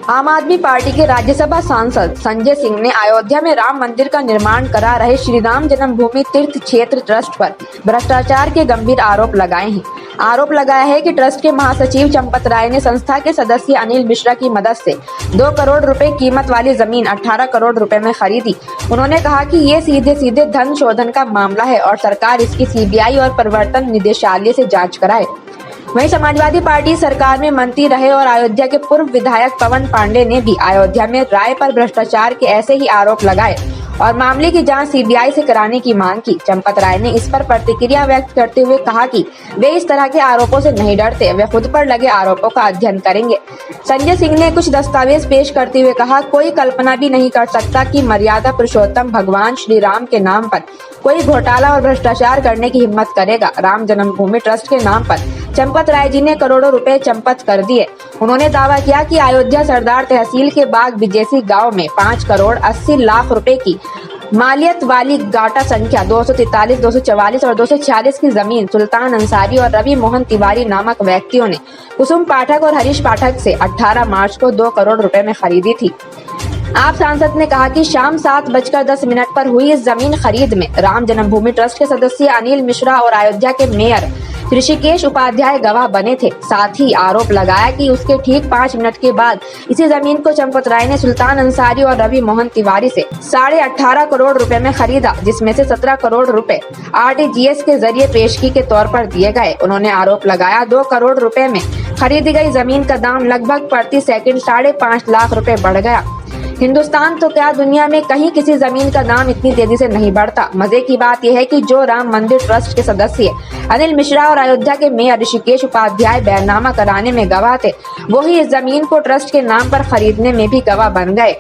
आम आदमी पार्टी के राज्यसभा सांसद संजय सिंह ने अयोध्या में राम मंदिर का निर्माण करा रहे श्री राम जन्मभूमि तीर्थ क्षेत्र ट्रस्ट पर भ्रष्टाचार के गंभीर आरोप लगाए हैं। आरोप लगाया है कि ट्रस्ट के महासचिव चंपत राय ने संस्था के सदस्य अनिल मिश्रा की मदद से 2 करोड़ रुपए कीमत वाली जमीन 18 करोड़ रुपए में खरीदी। उन्होंने कहा कि ये सीधे सीधे धन शोधन का मामला है और सरकार इसकी सीबीआई और प्रवर्तन निदेशालय से जाँच कराए। वहीं समाजवादी पार्टी सरकार में मंत्री रहे और अयोध्या के पूर्व विधायक पवन पांडे ने भी अयोध्या में राय पर भ्रष्टाचार के ऐसे ही आरोप लगाए और मामले की जांच सीबीआई से कराने की मांग की। चंपत राय ने इस पर प्रतिक्रिया व्यक्त करते हुए कहा कि वे इस तरह के आरोपों से नहीं डरते, वे खुद पर लगे आरोपों का अध्ययन करेंगे। संजय सिंह ने कुछ दस्तावेज पेश करते हुए कहा, कोई कल्पना भी नहीं कर सकता कि मर्यादा पुरुषोत्तम भगवान श्री राम के नाम पर कोई घोटाला और भ्रष्टाचार करने की हिम्मत करेगा। राम जन्मभूमि ट्रस्ट के नाम पर चंपत राय जी ने करोड़ों रुपए चंपत कर दिए। उन्होंने दावा किया कि अयोध्या सरदार तहसील के बाग बिजेसी गांव में 5 करोड़ 80 लाख रुपए की मालियत वाली गाटा संख्या 243, 244 और 246 की जमीन सुल्तान अंसारी और रवि मोहन तिवारी नामक व्यक्तियों ने कुसुम पाठक और हरीश पाठक से 18 मार्च को 2 करोड़ रुपए में खरीदी थी। आप सांसद ने कहा कि शाम 7:10 पर हुई इस जमीन खरीद में राम जन्मभूमि ट्रस्ट के सदस्य अनिल मिश्रा और अयोध्या के मेयर ऋषिकेश उपाध्याय गवाह बने थे। साथ ही आरोप लगाया कि उसके ठीक 5 मिनट के बाद इसी जमीन को चंपत राय ने सुल्तान अंसारी और रवि मोहन तिवारी से 18.5 करोड़ रुपए में खरीदा, जिसमें से 17 करोड़ रुपए RTGS के जरिए पेशगी के तौर पर दिए गए। उन्होंने आरोप लगाया 2 करोड़ रुपए में खरीदी गई जमीन का दाम लगभग प्रति सेकंड 5.5 लाख रुपए बढ़ गया। हिंदुस्तान तो क्या दुनिया में कहीं किसी जमीन का दाम इतनी तेजी से नहीं बढ़ता। मजे की बात यह है कि जो राम मंदिर ट्रस्ट के सदस्य अनिल मिश्रा और अयोध्या के मेयर ऋषिकेश उपाध्याय बैरनामा कराने में गवाह थे, वो ही इस जमीन को ट्रस्ट के नाम पर खरीदने में भी गवाह बन गए।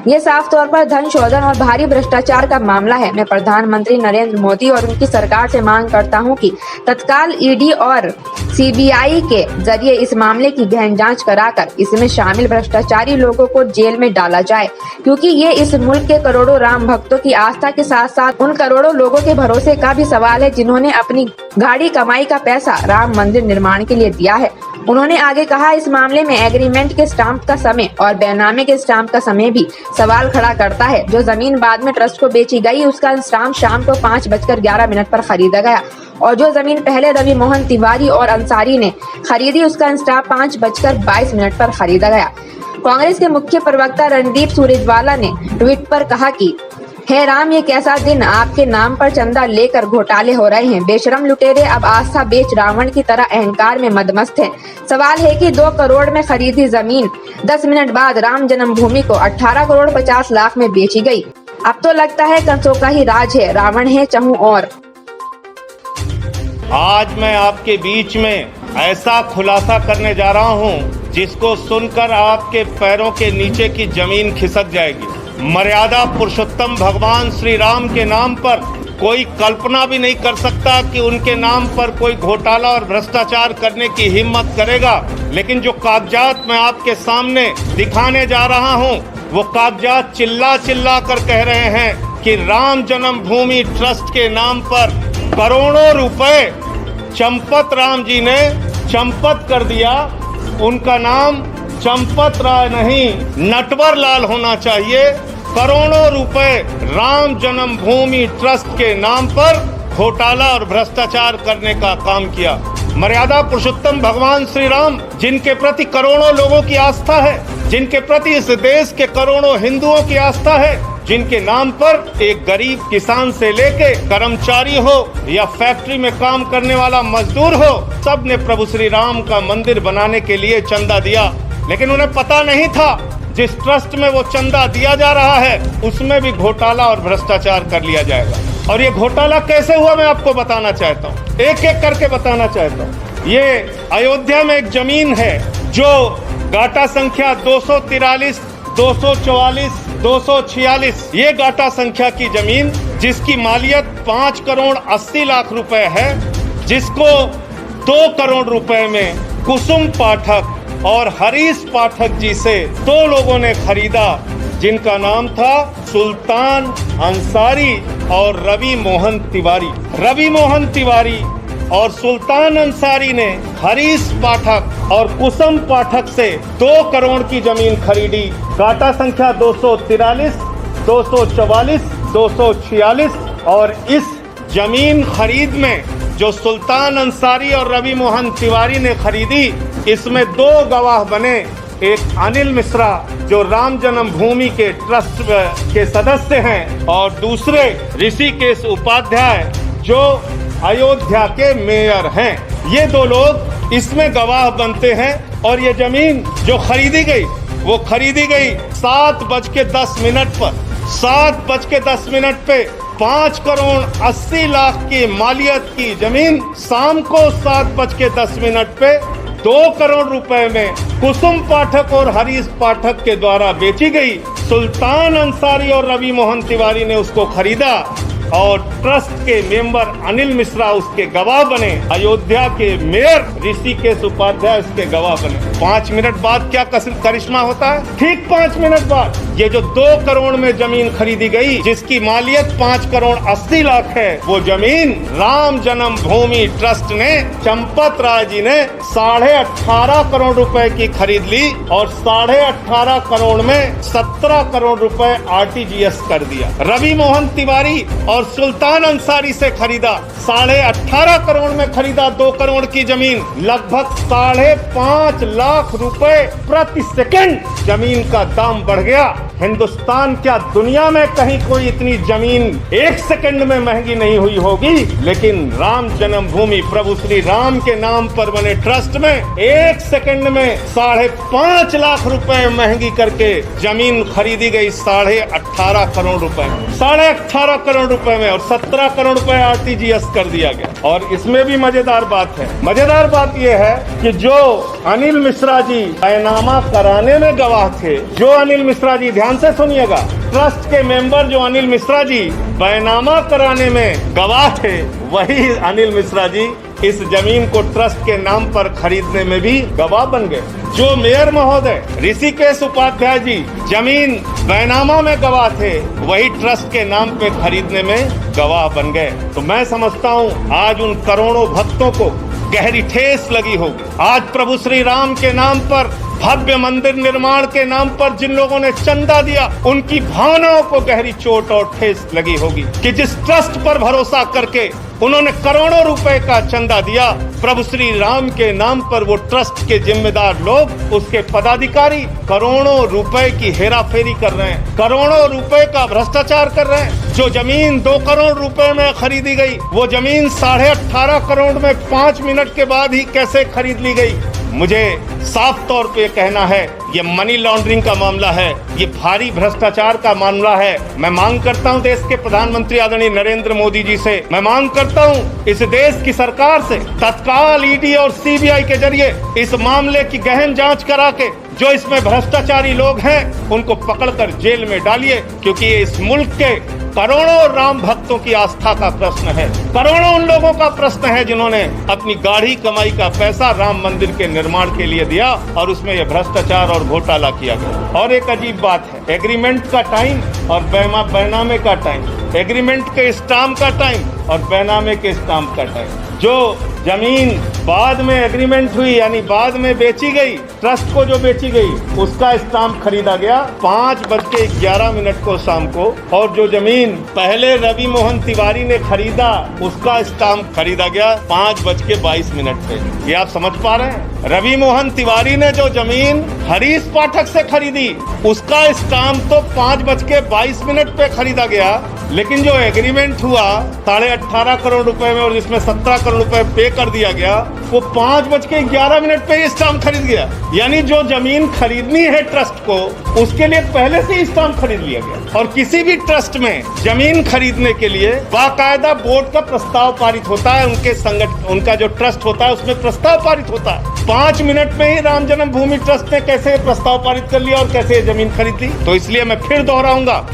ये साफ तौर पर धन शोधन और भारी भ्रष्टाचार का मामला है। मैं प्रधानमंत्री नरेंद्र मोदी और उनकी सरकार से मांग करता हूं कि तत्काल ईडी और सीबीआई के जरिए इस मामले की गहन जांच कराकर इसमें शामिल भ्रष्टाचारी लोगों को जेल में डाला जाए, क्योंकि ये इस मुल्क के करोड़ों राम भक्तों की आस्था के साथ साथ उन करोड़ों लोगों के भरोसे का भी सवाल है जिन्होंने अपनी गाड़ी कमाई का पैसा राम मंदिर निर्माण के लिए दिया है। उन्होंने आगे कहा, इस मामले में एग्रीमेंट के स्टाम्प का समय और बैनामे के स्टाम्प का समय भी सवाल खड़ा करता है। जो जमीन बाद में ट्रस्ट को बेची गई, उसका स्टाम्प शाम को 5:11 पर खरीदा गया और जो जमीन पहले रवि मोहन तिवारी और अंसारी ने खरीदी, उसका स्टाम्प 5:22 पर खरीदा गया। कांग्रेस के मुख्य प्रवक्ता रणदीप सुरजेवाला ने ट्वीट पर कहा कि हे राम, ये कैसा दिन, आपके नाम पर चंदा लेकर घोटाले हो रहे हैं। बेशरम लुटेरे अब आस्था बेच रावण की तरह अहंकार में मदमस्त हैं। सवाल है कि 2 करोड़ में खरीदी जमीन 10 मिनट बाद राम जन्मभूमि को 18 करोड़ 50 लाख में बेची गई। अब तो लगता है कंसों का ही राज है, रावण है चहु और। आज मैं आपके बीच में ऐसा खुलासा करने जा रहा हूं जिसको सुनकर आपके पैरों के नीचे की जमीन खिसक जाएगी। मर्यादा पुरुषोत्तम भगवान श्री राम के नाम पर कोई कल्पना भी नहीं कर सकता कि उनके नाम पर कोई घोटाला और भ्रष्टाचार करने की हिम्मत करेगा। लेकिन जो कागजात मैं आपके सामने दिखाने जा रहा हूं, वो कागजात चिल्ला चिल्ला कर कह रहे हैं कि राम जन्मभूमि ट्रस्ट के नाम पर करोड़ों रुपए चंपत राम जी ने चंपत कर दिया। उनका नाम चंपत राय नहीं, नटवर लाल होना चाहिए। करोड़ों रुपए राम जन्मभूमि ट्रस्ट के नाम पर घोटाला और भ्रष्टाचार करने का काम किया। मर्यादा पुरुषोत्तम भगवान श्री राम, जिनके प्रति करोड़ों लोगों की आस्था है, जिनके प्रति इस देश के करोड़ों हिंदुओं की आस्था है, जिनके नाम पर एक गरीब किसान से लेके कर्मचारी हो या फैक्ट्री में काम करने वाला मजदूर हो, सब ने प्रभु श्री राम का मंदिर बनाने के लिए चंदा दिया। लेकिन उन्हें पता नहीं था जिस ट्रस्ट में वो चंदा दिया जा रहा है उसमें भी घोटाला और भ्रष्टाचार कर लिया जाएगा। और ये घोटाला कैसे हुआ मैं आपको बताना चाहता हूँ, एक एक करके बताना चाहता हूँ। ये अयोध्या में एक जमीन है जो गाटा संख्या 243, 244, 246, ये गाटा संख्या की जमीन जिसकी मालियत 5 करोड़ 80 लाख रुपए है, जिसको 2 करोड़ रुपए में कुसुम पाठक और हरीश पाठक जी से 2 लोगों ने खरीदा, जिनका नाम था सुल्तान अंसारी और रवि मोहन तिवारी। रवि मोहन तिवारी और सुल्तान अंसारी ने हरीश पाठक और कुसुम पाठक से 2 करोड़ की जमीन खरीदी। काटा संख्या 243, 244, 246 और इस जमीन खरीद में जो सुल्तान अंसारी और रवि मोहन तिवारी ने खरीदी, इसमें 2 गवाह बने। एक अनिल मिश्रा जो राम जन्मभूमि के ट्रस्ट के सदस्य हैं और दूसरे ऋषिकेश उपाध्याय जो अयोध्या के मेयर हैं। ये 2 लोग इसमें गवाह बनते हैं। और ये जमीन जो खरीदी गई वो खरीदी गई 7:10 पर। 7:10 पे 5 करोड़ 80 लाख की मालियत की जमीन शाम को 7:10 पे 2 करोड़ रुपए में कुसुम पाठक और हरीश पाठक के द्वारा बेची गई। सुल्तान अंसारी और रवि मोहन तिवारी ने उसको खरीदा और ट्रस्ट के मेंबर अनिल मिश्रा उसके गवाह बने। अयोध्या के मेयर ऋषिकेश उपाध्याय उसके गवाह बने। 5 मिनट बाद क्या करिश्मा होता है? ठीक 5 मिनट बाद ये जो 2 करोड़ में जमीन खरीदी गई, जिसकी मालियत 5 करोड़ 80 लाख है, वो जमीन राम जन्मभूमि ट्रस्ट ने, चंपत राय जी ने 18.5 करोड़ रुपए की खरीद ली और 18.5 करोड़ में 17 करोड़ रुपए RTGS कर दिया। रवि मोहन तिवारी और सुल्तान अंसारी से खरीदा 18.5 करोड़ में खरीदा 2 करोड़ की जमीन, लगभग 5.5 लाख रुपए प्रति सेकंड जमीन का दाम बढ़ गया। हिंदुस्तान क्या दुनिया में कहीं कोई इतनी जमीन 1 सेकंड में महंगी नहीं हुई होगी, लेकिन राम जन्मभूमि प्रभु श्री राम के नाम पर बने ट्रस्ट में 1 सेकंड में 5.5 लाख रुपए महंगी करके जमीन खरीदी गई 18.5 करोड़ रुपए, 18.5 करोड़ रुपए में, और 17 करोड़ रुपए RTGS कर दिया गया। और इसमें भी मजेदार बात है। मजेदार बात यह है कि जो अनिल मिश्रा जी बैनामा कराने में गवाह थे, जो अनिल मिश्रा जी, ध्यान से सुनिएगा, ट्रस्ट के मेंबर जो अनिल मिश्रा जी बैनामा कराने में गवाह थे, वही अनिल मिश्रा जी इस जमीन को ट्रस्ट के नाम पर खरीदने में भी गवाह बन गए। जो मेयर महोदय ऋषिकेश उपाध्याय जी जमीन बैनामा में गवाह थे, वही ट्रस्ट के नाम पे खरीदने में गवाह बन गए। तो मैं समझता हूँ आज उन करोड़ों भक्तों को गहरी ठेस लगी होगी। आज प्रभु श्री राम के नाम पर, भव्य मंदिर निर्माण के नाम पर जिन लोगों ने चंदा दिया, उनकी भावनाओं को गहरी चोट और ठेस लगी होगी कि जिस ट्रस्ट पर भरोसा करके उन्होंने करोड़ों रुपए का चंदा दिया, प्रभु श्री राम के नाम पर वो ट्रस्ट के जिम्मेदार लोग, उसके पदाधिकारी करोड़ों रुपए की हेराफेरी कर रहे हैं, करोड़ों रुपए का भ्रष्टाचार कर रहे हैं। जो जमीन 2 करोड़ रुपए में खरीदी गई, वो जमीन 18.5 करोड़ में 5 मिनट के बाद ही कैसे खरीद ली गई? मुझे साफ तौर पे कहना है, ये मनी लॉन्ड्रिंग का मामला है, ये भारी भ्रष्टाचार का मामला है। मैं मांग करता हूं देश के प्रधानमंत्री आदरणीय नरेंद्र मोदी जी से, मैं मांग करता हूं इस देश की सरकार से, तत्काल ED और CBI के जरिए इस मामले की गहन जांच करा के जो इसमें भ्रष्टाचारी लोग हैं उनको पकड़कर जेल में डालिए, क्योंकि ये इस मुल्क के करोड़ों राम भक्तों की आस्था का प्रश्न है। करोड़ों उन लोगों का प्रश्न है जिन्होंने अपनी गाढ़ी कमाई का पैसा राम मंदिर के निर्माण के लिए दिया और उसमें यह भ्रष्टाचार और घोटाला किया गया। और एक अजीब बात है, एग्रीमेंट का टाइम और बैनामे का टाइम, एग्रीमेंट के स्टाम्प का टाइम और बैनामे के स्टाम्प का टाइम। जो जमीन बाद में एग्रीमेंट हुई यानी बाद में बेची गई, ट्रस्ट को जो बेची गई, उसका स्टाम्प खरीदा गया 5:11 को शाम को, और जो जमीन पहले रवि मोहन तिवारी ने खरीदा उसका स्टाम्प खरीदा गया 5:22 पे। ये आप समझ पा रहे हैं? रवि मोहन तिवारी ने जो जमीन हरीश पाठक से खरीदी उसका स्टाम्प तो 5:22 पे खरीदा गया, लेकिन जो एग्रीमेंट हुआ 18.5 करोड़ रुपए में और जिसमें 17 करोड़ रुपए पे कर दिया गया, वो 5:11 पे स्टाम्प खरीद गया। यानी जो जमीन खरीदनी है ट्रस्ट को, उसके लिए पहले से ही स्टाम्प खरीद लिया गया। और किसी भी ट्रस्ट में जमीन खरीदने के लिए बाकायदा बोर्ड का प्रस्ताव पारित होता है, उनका जो ट्रस्ट होता है उसमें प्रस्ताव पारित होता है। 5 मिनट में ही राम जन्मभूमि ट्रस्ट ने कैसे प्रस्ताव पारित कर लिया और कैसे जमीन खरीद ली। तो इसलिए मैं फिर दोहराऊंगा,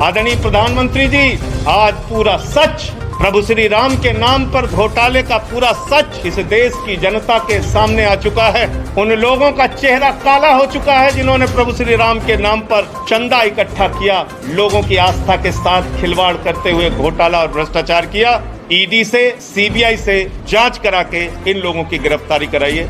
आदरणीय प्रधानमंत्री जी, आज पूरा सच, प्रभु श्री राम के नाम पर घोटाले का पूरा सच इस देश की जनता के सामने आ चुका है। उन लोगों का चेहरा काला हो चुका है जिन्होंने प्रभु श्री राम के नाम पर चंदा इकट्ठा किया, लोगों की आस्था के साथ खिलवाड़ करते हुए घोटाला और भ्रष्टाचार किया। ईडी से, सीबीआई से जांच करा के इन लोगों की गिरफ्तारी कराइए।